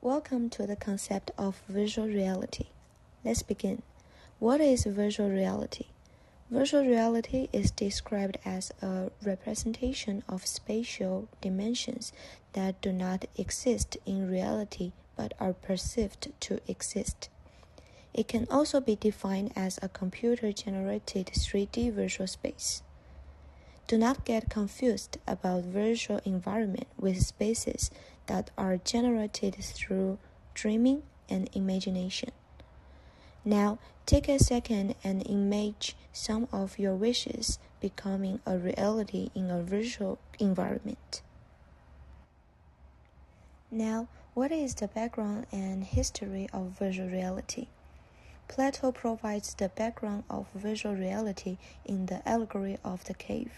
Welcome to the concept of virtual reality. Let's begin. What is virtual reality? Virtual reality is described as a representation of spatial dimensions that do not exist in reality but are perceived to exist. It can also be defined as a computer-generated 3D virtual space. Do not get confused about virtual environment with spaces that are generated through dreaming and imagination. Now, take a second and imagine some of your wishes becoming a reality in a virtual environment. Now, what is the background and history of virtual reality? Plato provides the background of virtual reality in the allegory of the cave.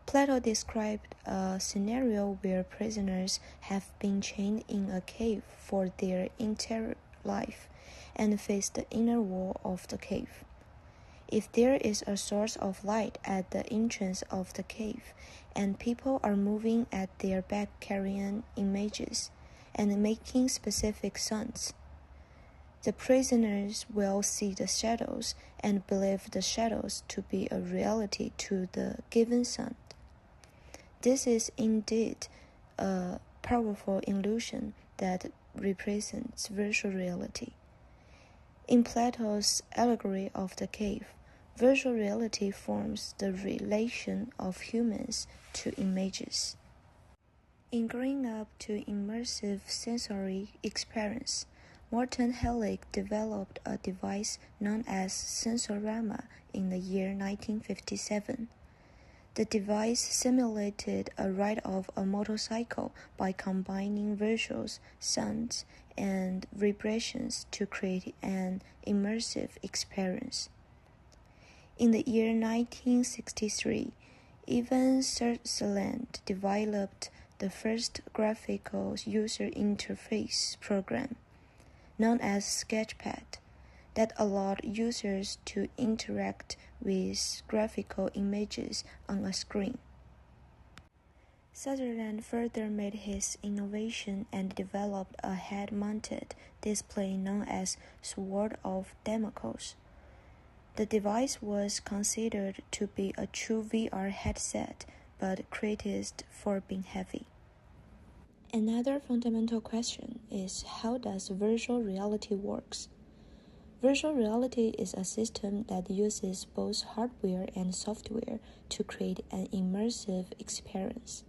Plato described a scenario where prisoners have been chained in a cave for their entire life and face the inner wall of the cave. If there is a source of light at the entrance of the cave, and people are moving at their back carrying images and making specific sounds, the prisoners will see the shadows and believe the shadows to be a reality to the given sound. This is indeed a powerful illusion that represents virtual reality. In Plato's allegory of the cave, virtual reality forms the relation of humans to images. In growing up to immersive sensory experience, Morton Hellick developed a device known as Sensorama in the year 1957. The device simulated a ride of a motorcycle by combining visuals, sounds, and vibrations to create an immersive experience. In the year 1963, Ivan Sutherland developed the first graphical user interface program, known as Sketchpad, that allowed users to interact with graphical images on a screen. Sutherland further made his innovation and developed a head-mounted display known as Sword of Damocles. The device was considered to be a true VR headset, but criticized for being heavy. Another fundamental question is how does virtual reality works? Virtual reality is a system that uses both hardware and software to create an immersive experience.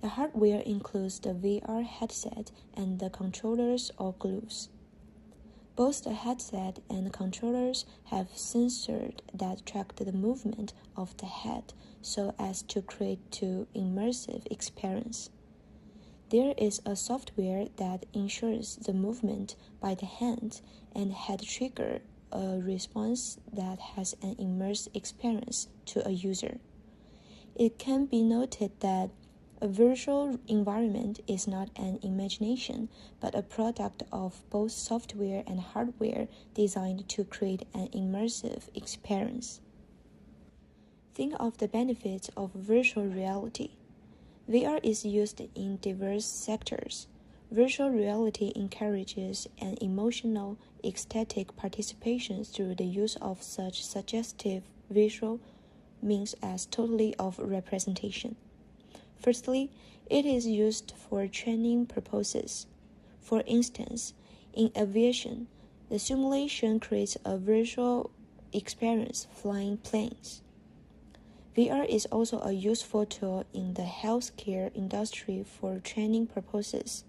The hardware includes the VR headset and the controllers or glues. Both the headset and the controllers have sensors that track the movement of the head so as to create an immersive experience. There is a software that ensures the movement by the hand and head trigger a response that has an immersive experience to a user. It can be noted that a virtual environment is not an imagination, but a product of both software and hardware designed to create an immersive experience. Think of the benefits of virtual reality. VR is used in diverse sectors. Virtual reality encourages an emotional, ecstatic participation through the use of such suggestive visual means as totally of representation. Firstly, it is used for training purposes. For instance, in aviation, the simulation creates a virtual experience flying planes. VR is also a useful tool in the healthcare industry for training purposes.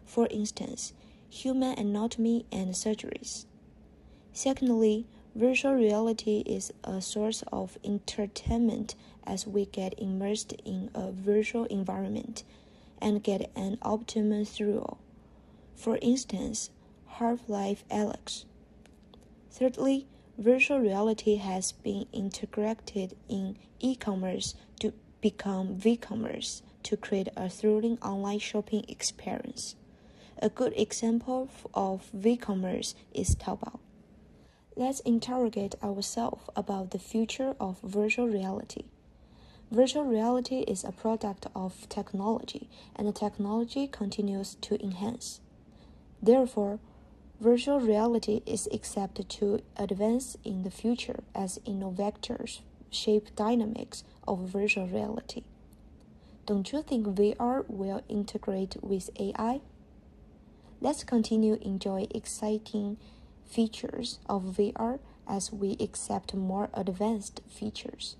For instance, human anatomy and surgeries. Secondly, virtual reality is a source of entertainment as we get immersed in a virtual environment and get an optimum thrill. For instance, Half-Life Alyx. Thirdly, virtual reality has been integrated in e-commerce to become V-commerce to create a thrilling online shopping experience. A good example of V-commerce is Taobao. Let's interrogate ourselves about the future of virtual reality. Virtual reality is a product of technology, and the technology continues to enhance. Therefore, virtual reality is expected to advance in the future as innovators shape dynamics of virtual reality. Don't you think VR will integrate with AI? Let's continue enjoy exciting features of VR as we accept more advanced features.